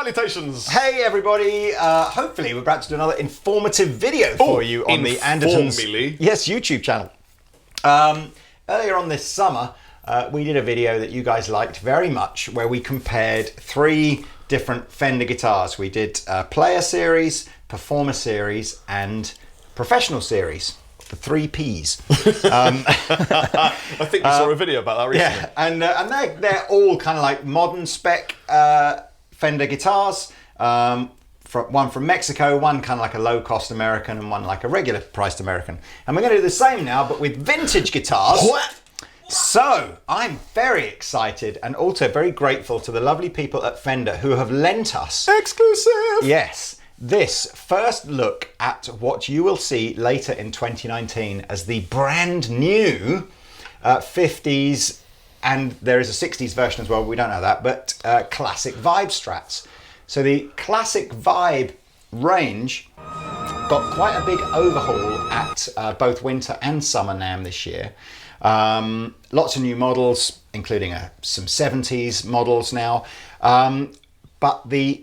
Salutations! Hey everybody! Hopefully we're about to do another informative video for you on the Andertons YouTube channel. Earlier on this summer, we did a video that you guys liked very much, where we compared 3 different Fender guitars. We did Player Series, Performer Series, and Professional Series. The 3 Ps. I think we saw a video about that recently. Yeah, and they're all kind of like modern spec Fender guitars. One from Mexico, one kind of like a low-cost American, and one like a regular priced American. And we're going to do the same now, but with vintage guitars. What? So I'm very excited and also very grateful to the lovely people at Fender who have lent us Exclusive! Yes. This first look at what you will see later in 2019 as the brand new 50s, and there is a 60s version as well, we don't know that, but classic Vibe Strats. So the classic Vibe range got quite a big overhaul at both winter and summer NAMM this year. Lots of new models, including some 70s models now, but the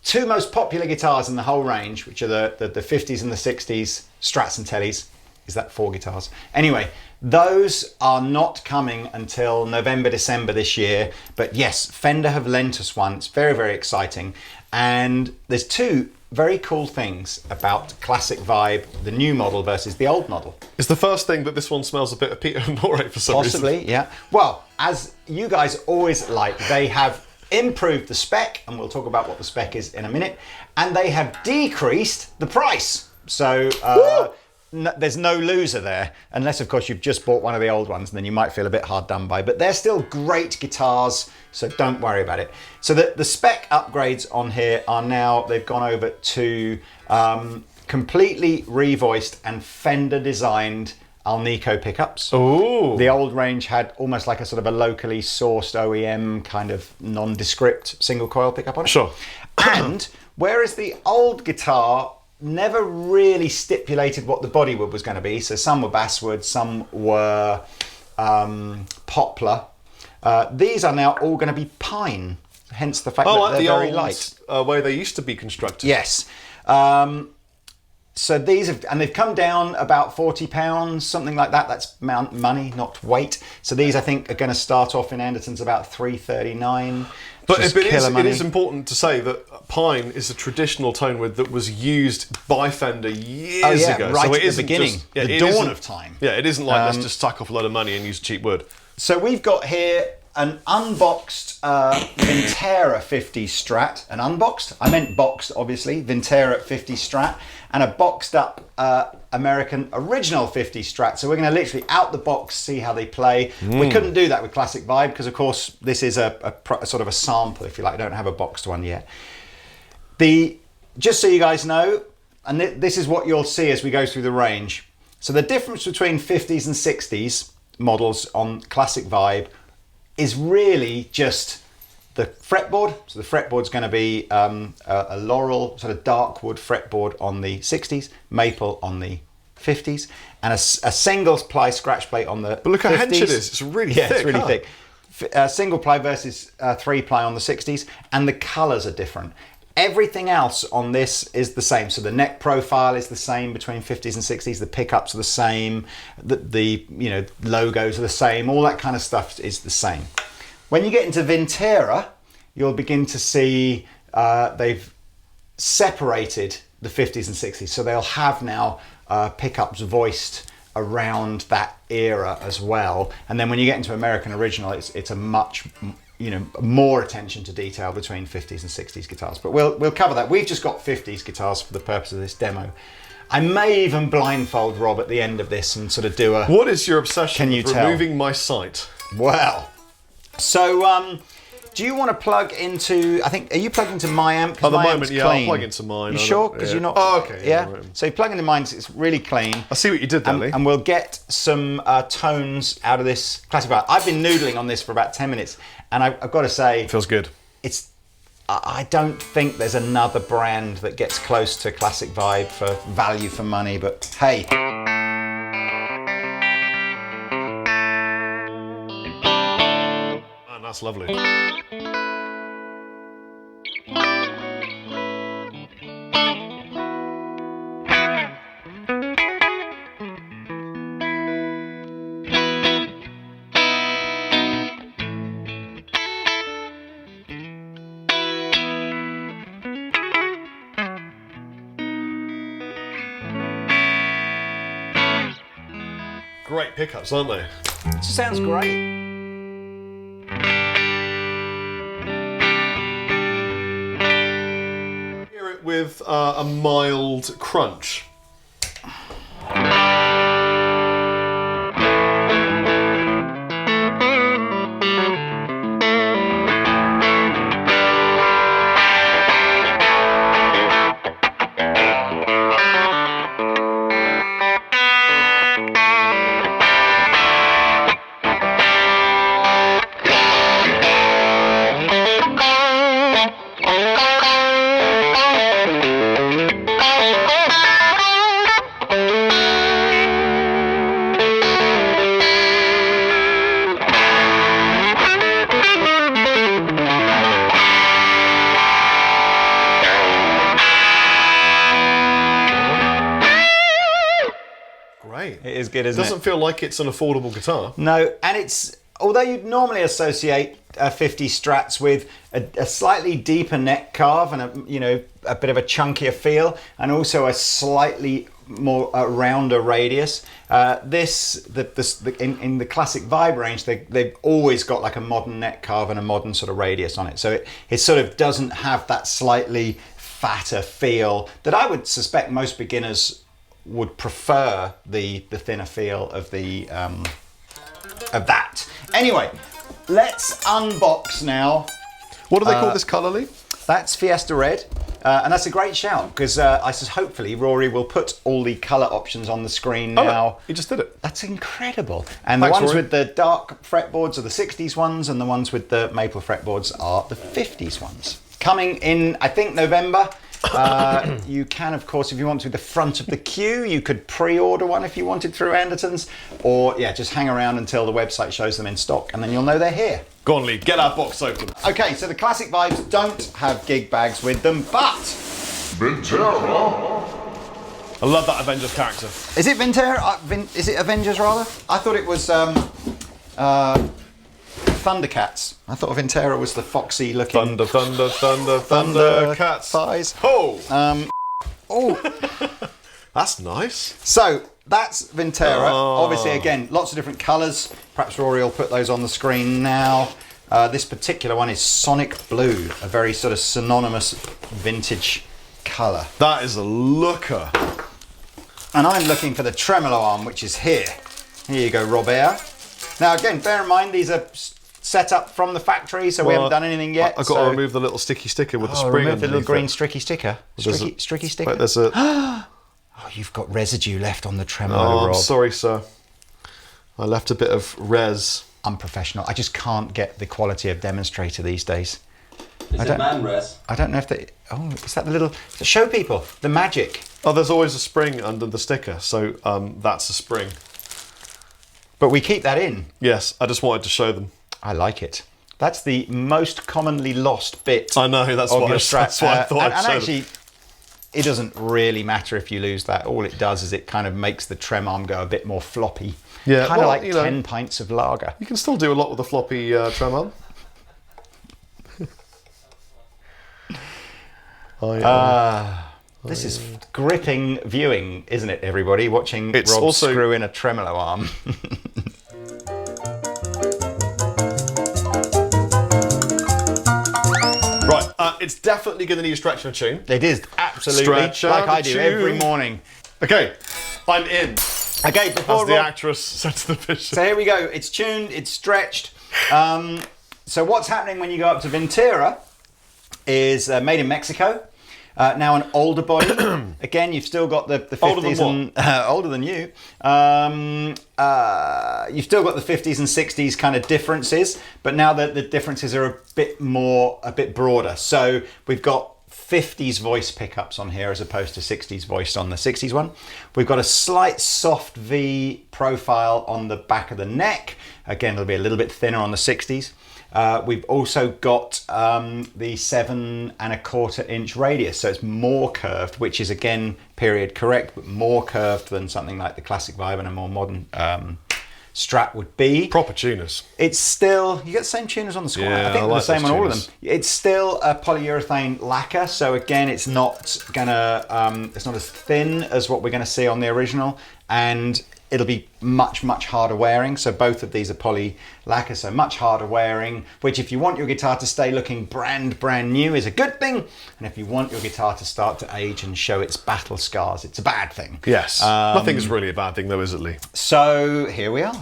2 most popular guitars in the whole range, which are the 50s and the 60s Strats and Tellys, is that 4 guitars? Anyway, those are not coming until November, December this year. But yes, Fender have lent us one. It's very, very exciting. And there's 2 very cool things about Classic Vibe, the new model versus the old model. It's the first thing that this one smells a bit of Peter and Norrie for some reason. Possibly, yeah. Well, as you guys always like, they have improved the spec, and we'll talk about what the spec is in a minute, and they have decreased the price. So there's no loser there, unless of course you've just bought one of the old ones, and then you might feel a bit hard done by, but they're still great guitars, so don't worry about it. So the spec upgrades on here are now, they've gone over to completely revoiced and Fender designed Alnico pickups. Ooh. The old range had almost like a sort of a locally sourced OEM kind of nondescript single coil pickup on it. Sure. And whereas the old guitar never really stipulated what the bodywood was going to be, so some were basswood, some were poplar, these are now all going to be pine, hence the fact that like they're the very old light. way they used to be constructed. Yes. So these have, and they've come down about £40, something like that. That's money, not weight. So these, I think, are going to start off in Andertons about $339. But it is important to say that pine is a traditional tone wood that was used by Fender years ago. Right so it at the beginning, the dawn of time. Yeah, it isn't like let's just suck off a load of money and use cheap wood. So we've got here an unboxed Vintera 50 Strat. An unboxed? I meant boxed, obviously. Vintera 50 Strat. And a boxed up American original 50 Strat. So we're going to literally out the box see how they play. We couldn't do that with Classic Vibe because, of course, this is a sort of a sample, if you like. I don't have a boxed one yet. Just so you guys know, and this is what you'll see as we go through the range. So the difference between 50s and 60s models on Classic Vibe is really just the fretboard. So the fretboard's going to be a laurel, sort of dark wood fretboard on the 60s, maple on the 50s, and a single ply scratch plate on the 50s. But look how hench it is. It's really thick. It's really thick. Single ply versus 3 ply on the 60s, and the colours are different. Everything else on this is the same. So the neck profile is the same between 50s and 60s. The pickups are the same. The logos are the same. All that kind of stuff is the same. When you get into Vintera, you'll begin to see they've separated the 50s and 60s. So they'll have now pickups voiced around that era as well. And then when you get into American Original, it's a much more attention to detail between 50s and 60s guitars. But we'll cover that. We've just got 50s guitars for the purpose of this demo. I may even blindfold Rob at the end of this and sort of do a... What is your obsession Can you with tell? removing my sight? Well, so do you want to plug into... I think, are you plugged into my amp? At the moment, yeah, I'll plug into mine. You sure? Because you're not... Oh, okay. Yeah? Right. So you plug into mine, it's really clean. I see what you did there, Lee. And we'll get some tones out of this Classic Vibe. I've been noodling on this for about 10 minutes, and I've got to say... Feels good. I don't think there's another brand that gets close to Classic Vibe for value for money, but hey. Man, that's lovely. great pickups, aren't they? It sounds great. Hear it with a mild crunch. Great. It is good, isn't it? Doesn't feel like it's an affordable guitar. No, and it's, although you'd normally associate 50 Strats with a slightly deeper neck carve and a bit of a chunkier feel, and also a slightly more rounder radius. In the classic Vibe range, they've always got like a modern neck carve and a modern sort of radius on it. So it sort of doesn't have that slightly fatter feel that I would suspect most beginners would prefer the thinner feel of that. Anyway, let's unbox now. What do they call this colour, Lee? That's Fiesta Red, and that's a great shout because I says hopefully Rory will put all the colour options on the screen now. Oh, he just did it. That's incredible. And Thanks, the ones Rory. with the dark fretboards are the 60s ones, and the ones with the maple fretboards are the 50s ones. Coming in, I think, November. You can, of course, if you want to, the front of the queue, you could pre-order one if you wanted through Andertons, or yeah, just hang around until the website shows them in stock, and then you'll know they're here. Go on, Lee, get our box open. Okay, so the classic Vibes don't have gig bags with them, but Vintera. I love that Avengers character. is it Vintera? Is it Avengers rather? I thought it was Thundercats. I thought Vintera was the foxy looking Thundercats. thighs. Oh, Oh, that's nice. so that's Vintera. Oh. Obviously, again, lots of different colours. Perhaps Rory will put those on the screen now. This particular one is Sonic Blue, a very sort of synonymous vintage colour. That is a looker. And I'm looking for the tremolo arm, which is here. Here you go, Robert. Now, again, bear in mind, these are set up from the factory, so we haven't done anything yet. I've got to remove the little sticky sticker with the spring remove the little underneath green it. stricky sticker. Stricky sticker. Wait, there's a... Oh, you've got residue left on the tremolo, Oh, Rob. I'm sorry, sir. I left a bit of res. Unprofessional. I just can't get the quality of demonstrator these days. Is it man res? I don't know if they... Oh, is that the little... Show people. The magic. Oh, there's always a spring under the sticker, so that's a spring. But we keep that in. Yes, I just wanted to show them. I like it. That's the most commonly lost bit. I know, that's of why your I Strat. thought I'd and show them. actually, it doesn't really matter if you lose that. All it does is it kind of makes the trem arm go a bit more floppy. Yeah, kind of well, like you know, 10 pints of lager. You can still do a lot with a floppy trem arm. This is gripping viewing, isn't it, everybody? Watching It's Rob also- screw in a tremolo arm. Right, it's definitely going to need a stretch and a tune. It is, absolutely. Stretch like and I do tune. every morning. Okay, I'm in. Okay, before As the Rob... actress said to the bishop. So here we go. It's tuned, it's stretched. So what's happening when you go up to Vintera is made in Mexico. Now an older body. Again, you've still got the 50s Older than and older than you. You've still got the 50s and 60s kind of differences, but now the differences are a bit broader. So we've got 50s voice pickups on here as opposed to 60s voiced on the 60s one. We've got a slight soft V profile on the back of the neck. Again, it'll be a little bit thinner on the 60s. We've also got the 7 1/4 inch radius, so it's more curved, which is again period correct, but more curved than something like the classic Vibe and a more modern Strat would be. Proper tuners. It's still, you get the same tuners on the Squire. Yeah, I think I they're like the same those on all of tuners. them. It's still a polyurethane lacquer, so again, it's not gonna, it's not as thin as what we're gonna see on the original, and it'll be much, much harder wearing. So both of these are poly lacquer, so much harder wearing, which if you want your guitar to stay looking brand new is a good thing. And if you want your guitar to start to age and show its battle scars, it's a bad thing. Yes. Nothing's really a bad thing though, is it, Lee? So here we are.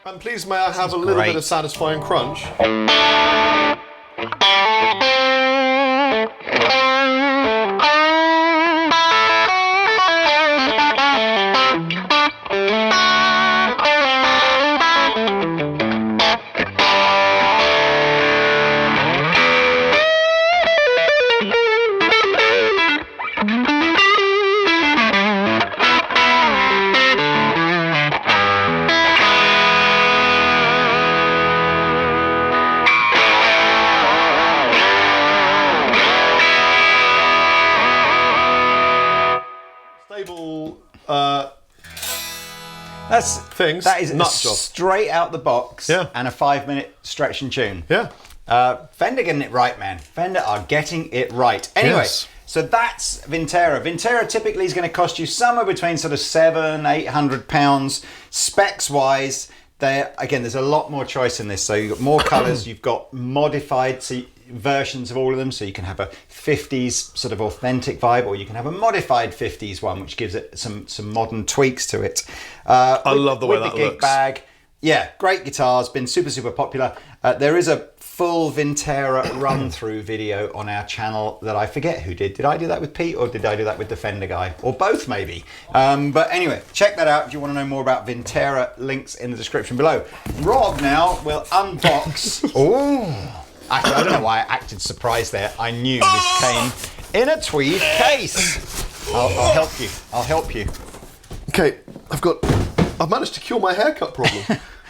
And please may I have a little bit of satisfying crunch? That is straight out the box and a 5-minute stretch and tune. Yeah. Fender getting it right, man. Fender are getting it right. Anyway, so that's Vintera. Vintera typically is going to cost you somewhere between sort of £700-800 specs wise. There's a lot more choice in this. So you've got more colours, you've got modified versions of all of them. So you can have a 50s sort of authentic vibe, or you can have a modified 50s one, which gives it some modern tweaks to it. I love the way that looks. With the gig bag. Yeah, great guitars, been super popular. There is a full Vintera run-through video on our channel that I forget who did. Did I do that with Pete, or did I do that with the Fender guy? Or both, maybe. But anyway, check that out if you want to know more about Vintera. Links in the description below. Rob now will unbox... Oh, actually, I don't know why I acted surprised there. I knew this came in a tweed case. I'll help you. I'll help you. Okay, I've managed to cure my haircut problem.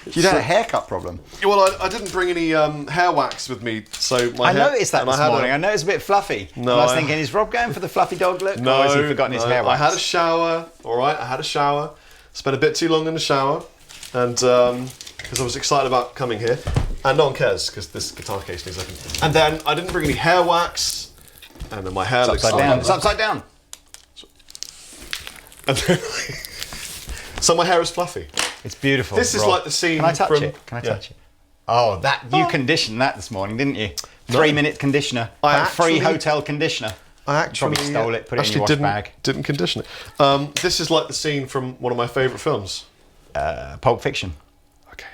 You had a haircut problem? Well, I didn't bring any hair wax with me, so my hair... I noticed that this morning. I noticed a bit fluffy. No, I was thinking, is Rob going for the fluffy dog look? No, or has he forgotten his hair wax? I had a shower, all right? I had a shower. Spent a bit too long in the shower, and because I was excited about coming here. And no one cares, because this guitar case needs open. And then I didn't bring any hair wax, and then my hair looks upside down. It's upside down. So my hair is fluffy. It's beautiful. This is like the scene. Can I touch it? Can I touch it? Oh, you conditioned that this morning, didn't you? 3-minute conditioner. Free hotel conditioner. I actually probably stole it, put it in your wash bag. Didn't condition it. This is like the scene from one of my favourite films. Pulp Fiction. Okay.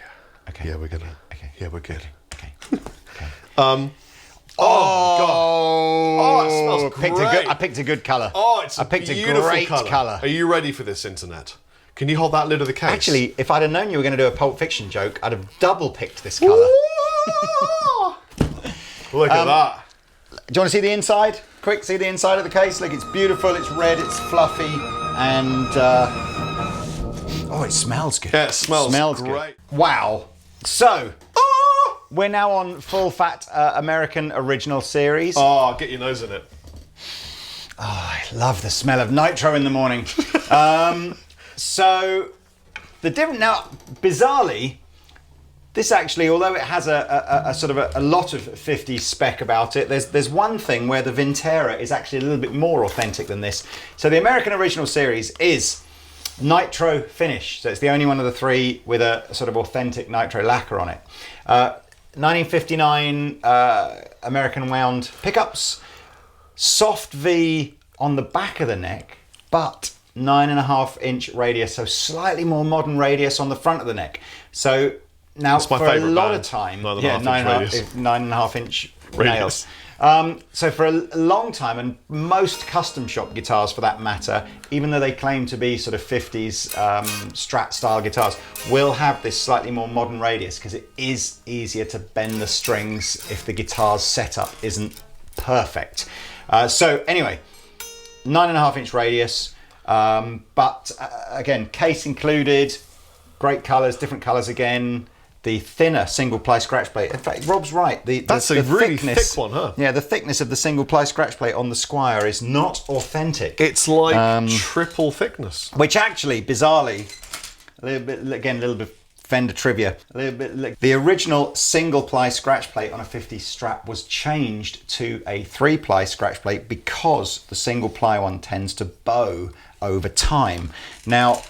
Yeah, we're gonna. Okay. Yeah, we're good. Okay. Oh God! Oh, it smells great. I picked a good colour. Oh, it's a beautiful great colour. Are you ready for this, internet? Can you hold that lid of the case? Actually, if I'd have known you were going to do a Pulp Fiction joke, I'd have double picked this colour. Look at that. Do you want to see the inside? Quick, see the inside of the case? Look, it's beautiful, it's red, it's fluffy, and oh, it smells good. Yeah, it smells great. Good. Wow. So, we're now on Full Fat American Original Series. Oh, get your nose in it. Oh, I love the smell of nitro in the morning. So, the different... Now, bizarrely, this actually, although it has a sort of a lot of 50s spec about it, there's one thing where the Vintera is actually a little bit more authentic than this. So the American Original Series is nitro finish. So it's the only one of the three with a sort of authentic nitro lacquer on it. 1959 American wound pickups, soft V on the back of the neck, but 9.5-inch radius, so slightly more modern radius on the front of the neck. So now for a lot of time, 9.5-inch nails. So for a long time, and most custom shop guitars for that matter, even though they claim to be sort of 50s Strat style guitars, will have this slightly more modern radius because it is easier to bend the strings if the guitar's setup isn't perfect. So anyway, 9.5-inch radius, but again, case included, great colours, different colours again. The thinner single ply scratch plate. In fact, Rob's right. That's a really thick one, huh? Yeah, the thickness of the single ply scratch plate on the Squire is not authentic. It's like triple thickness. Which actually, bizarrely, a little bit of Fender trivia. The original single ply scratch plate on a 50 Strat was changed to a 3-ply scratch plate because the single ply one tends to bow over time. Now,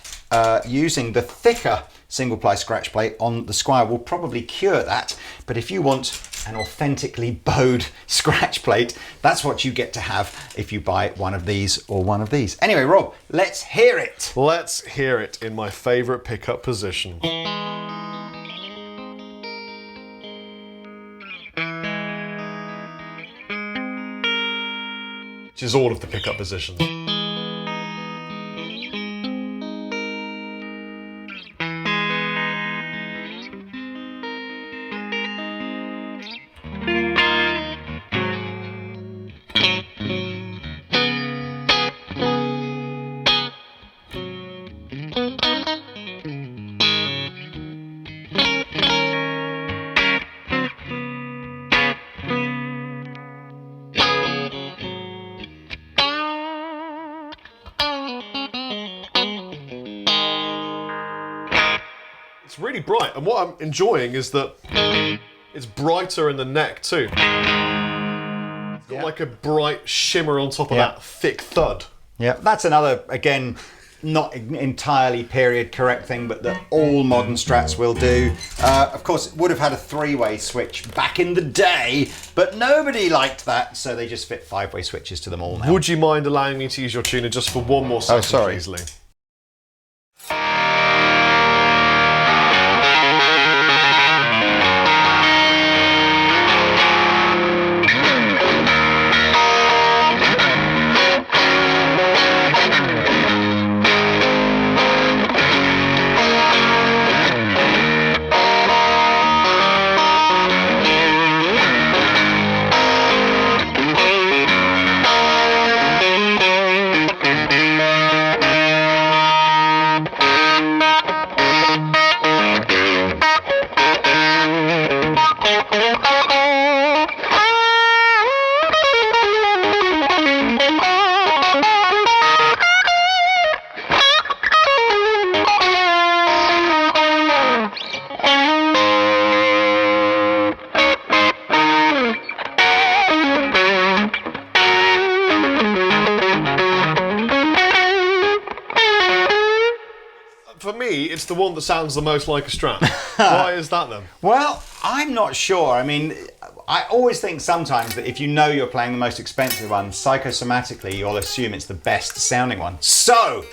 using the thicker single ply scratch plate on the Squire will probably cure that, but if you want an authentically bowed scratch plate, that's what you get to have if you buy one of these or one of these. Anyway, Rob, let's hear it. Let's hear it in my favourite pickup position. Which is all of the pickup positions. It's really bright, and what I'm enjoying is that it's brighter in the neck too. It's got like a bright shimmer on top of that thick thud. Yeah, that's another, again, not entirely period correct thing, but that all modern Strats will do. Of course, it would have had a 3-way switch back in the day, but nobody liked that, so they just fit 5-way switches to them all now. Would you mind allowing me to use your tuner just for one more second, please, Lee? For me, it's the one that sounds the most like a Strat. Why is that then? Well, I'm not sure. I mean, I always think sometimes that if you know you're playing the most expensive one, psychosomatically you'll assume it's the best sounding one. So,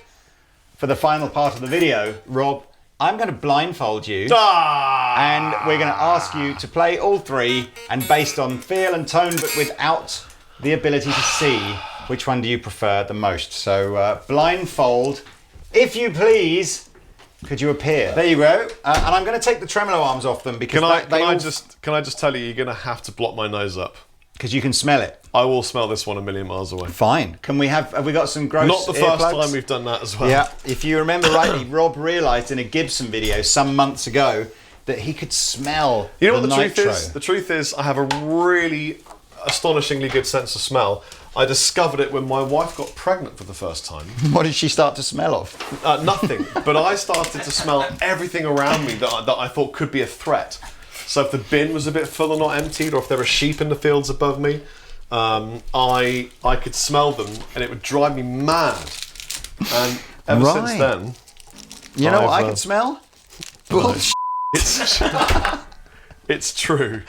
for the final part of the video, Rob, I'm going to blindfold you and we're going to ask you to play all three, and based on feel and tone but without the ability to see, which one do you prefer the most? So blindfold, if you please. Could you appear? There you go. And I'm going to take the tremolo arms off them because can I just tell you, you're going to have to block my nose up. Because you can smell it. I will smell this one a million miles away. Fine. Can we have we got some gross Not the first earplugs? time we've done that as well. Yeah. If you remember rightly, Rob realised in a Gibson video some months ago that he could smell You know what the the nitro. truth is? The truth is I have a really astonishingly good sense of smell. I discovered it when my wife got pregnant for the first time. What did she start to smell of? Nothing. But I started to smell everything around me that I thought could be a threat. So if the bin was a bit full or not emptied, or if there were sheep in the fields above me, I could smell them and it would drive me mad. And ever since then... You know what I can smell? Bullshit. It's true.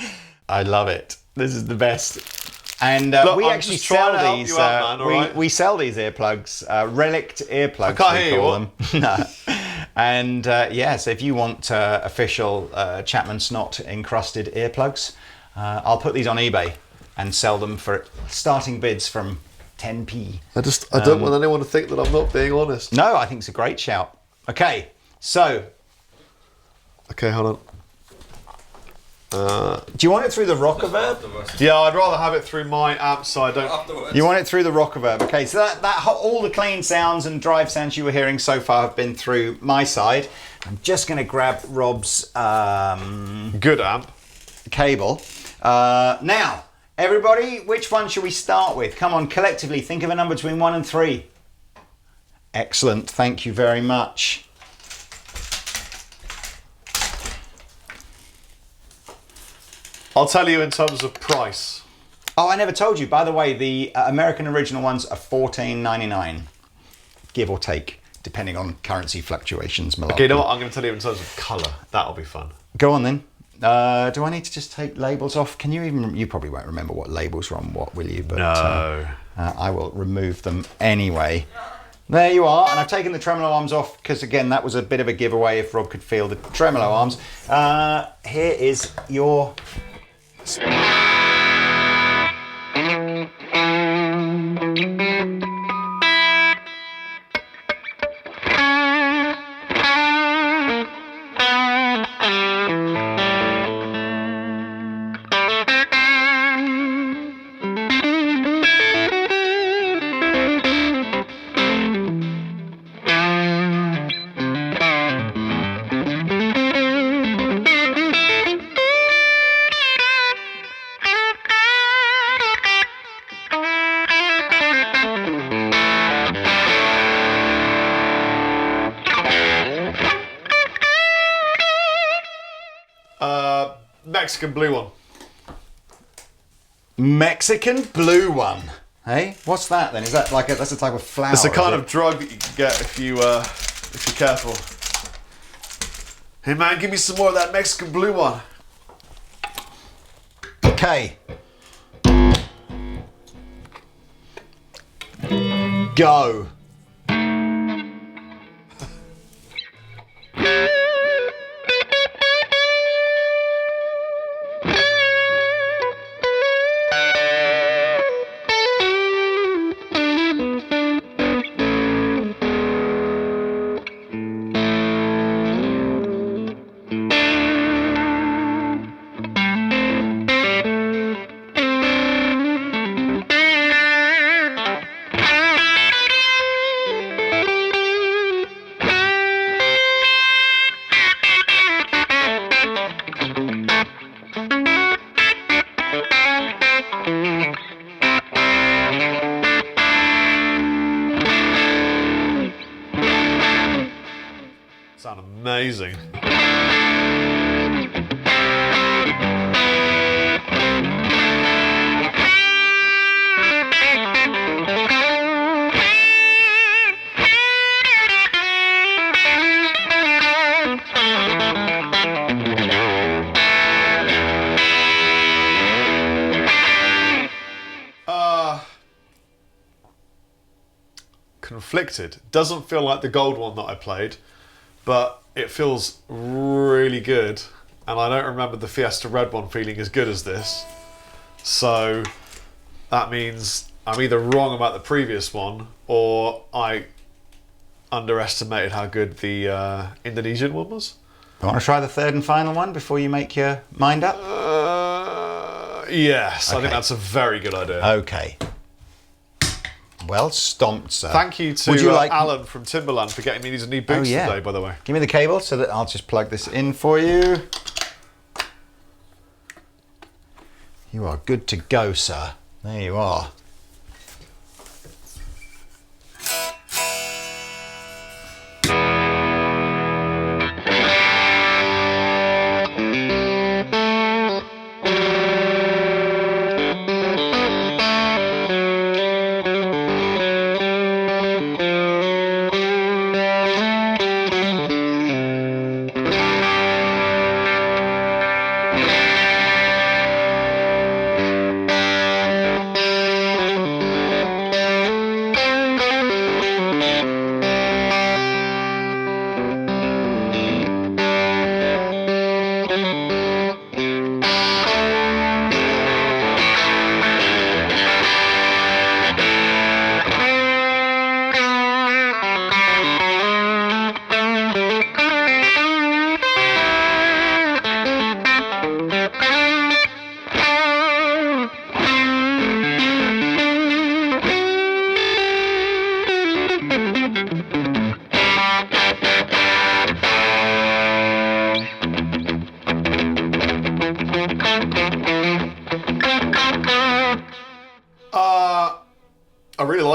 I love it. This is the best. And Look, we I'm actually just trying to sell help these. you out, man, all right? We sell these earplugs, relict earplugs. I can't we hear you, call them. No. And yeah, so if you want official Chapman Snot encrusted earplugs, I'll put these on eBay. and sell them for starting bids from 10p. I don't want anyone to think that I'm not being honest. No, I think it's a great shout. Okay, so. Okay, hold on. Do you want it through the Rockaverb? Yeah, I'd rather have it through my amp, so I don't. Afterwards. You want it through the Rockaverb. Okay, so all the clean sounds and drive sounds you were hearing so far have been through my side. I'm just going to grab Rob's Good amp. cable. Now, everybody, which one should we start with? Come on, collectively, think of a number between 1 and 3. Excellent, thank you very much. I'll tell you in terms of price. Oh, I never told you. By the way, the American original ones are $14.99, give or take, depending on currency fluctuations. Okay, you know what? I'm going to tell you in terms of colour. That'll be fun. Go on then. Do I need to just take labels off? Can you even? You probably won't remember what labels are on what, will you? But, No. I will remove them anyway. There you are, and I've taken the tremolo arms off because, again, that was a bit of a giveaway if Rob could feel the tremolo arms. Here is your... Mexican blue one. Mexican blue one. Hey, what's that then? Is that like that's a type of flower? It's a kind of drug that you can get if you're careful. Hey man, give me some more of that Mexican blue one. Okay. Go. Sound amazing. Conflicted. Doesn't feel like the gold one that I played, but it feels really good, and I don't remember the Fiesta Red one feeling as good as this. So that means I'm either wrong about the previous one, or I underestimated how good the Indonesian one was. You want to try the third and final one before you make your mind up? Yes, I Okay. think that's a very good idea. Okay. Well stomped, sir. Thank you Would you to like- Alan from Timberland for getting me these new boots yeah. today, by the way. Give me the cable so that I'll just plug this in for you. You are good to go, sir. There you are.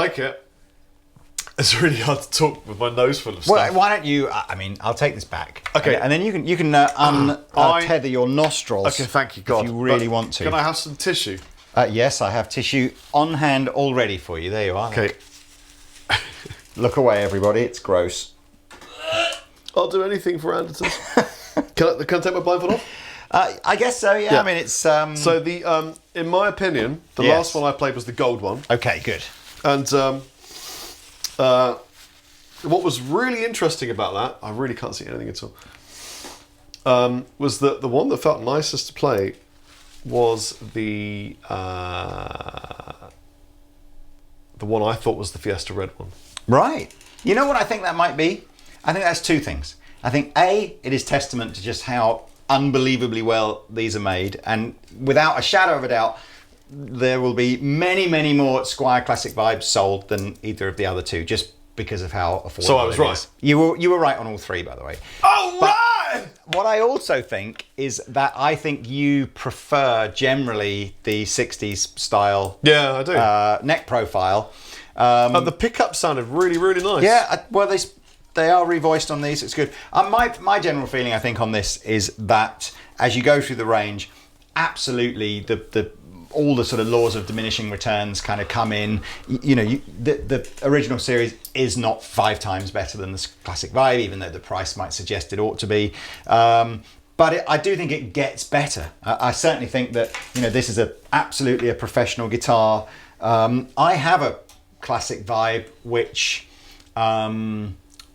like it. It's really hard to talk with my nose full of stuff. Well, why don't you? I mean, I'll take this back. Okay. and then you can tether your nostrils. Okay, thank you, God. If you really But want to. Can I have some tissue? Yes, I have tissue on hand all ready for you. There you are. Okay. Look away, everybody. It's gross. I'll do anything for Andertons. Can I take my blindfold off? I guess so. Yeah. I mean, it's. So the in my opinion, the Yes. last one I played was the gold one, Okay. Good. and what was really interesting about that, I really can't see anything at all, was that the one that felt nicest to play was the one I thought was the Fiesta Red one. Right. You know what I think that might be? I think that's two things. I think A, it is testament to just how unbelievably well these are made, and without a shadow of a doubt, there will be many, many more Squier Classic Vibes sold than either of the other two, just because of how affordable So I was it right. is. You were right on all three, by the way. Oh, right! What I also think is that I think you prefer generally the 60s style Yeah, I do. neck profile. And the pickup sounded really, really nice. Yeah, well, they are revoiced on these. It's good. My general feeling, I think, on this is that as you go through the range, absolutely all the sort of laws of diminishing returns kind of come in. The original series is not 5 times better than the classic Vibe, even though the price might suggest it ought to be. But I do think it gets better. I certainly think that this is absolutely a professional guitar. I have a classic Vibe which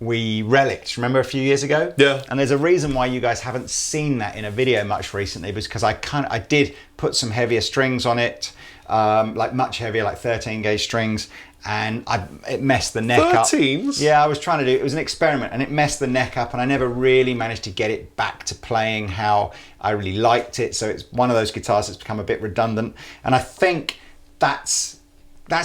we relicked, remember, a few years ago? Yeah. And there's a reason why you guys haven't seen that in a video much recently, because I did put some heavier strings on it, like much heavier, like 13 gauge strings, and it messed the neck up. 13s? Yeah, I was trying to do it. It was an experiment, and it messed the neck up, and I never really managed to get it back to playing how I really liked it. So it's one of those guitars that's become a bit redundant, and I think that's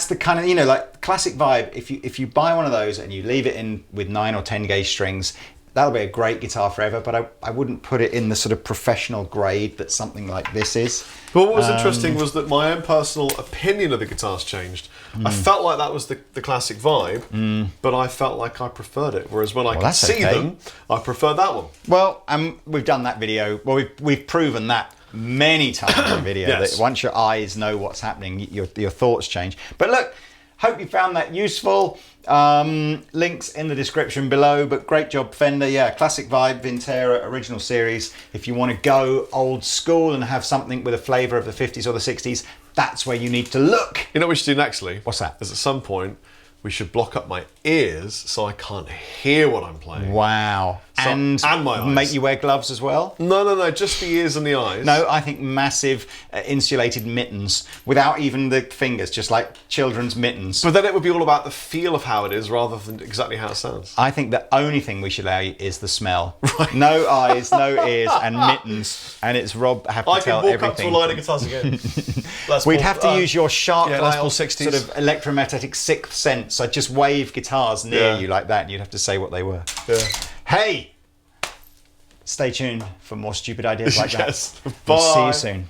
the kind of, like classic Vibe. If you buy one of those and you leave it in with 9 or 10 gauge strings, that'll be a great guitar forever, but I wouldn't put it in the sort of professional grade that something like this is. But what was interesting was that my own personal opinion of the guitars changed. I felt like that was the classic Vibe, but I felt like I preferred it. Whereas when I could see them, I preferred that one. Well, we've done that video. Well, we've proven that many times in the video. Yes. That once your eyes know what's happening, your thoughts change. But look, hope you found that useful. Links in the description below. But great job, Fender. Yeah, classic Vibe, Vintera, original series. If you want to go old school and have something with a flavour of the 50s or the 60s, that's where you need to look. You know what we should do next, Lee? What's that? Is at some point we should block up my ears so I can't hear what I'm playing. Wow. And my eyes. make you wear gloves as well? No, just the ears and the eyes. No, I think massive insulated mittens without even the fingers, just like children's mittens. But then it would be all about the feel of how it is rather than exactly how it sounds. I think the only thing we should allow you is the smell. Right. No eyes, no ears, and mittens. And it's Rob have to I tell can walk everything. up to a line of guitars again. We'd have to use your sharp Les Paul dial 60s. sort of electromagnetic sixth sense. I'd just wave guitars near you like that and you'd have to say what they were. Yeah. Hey! Stay tuned for more stupid ideas like Yes. that. Bye. We'll see you soon.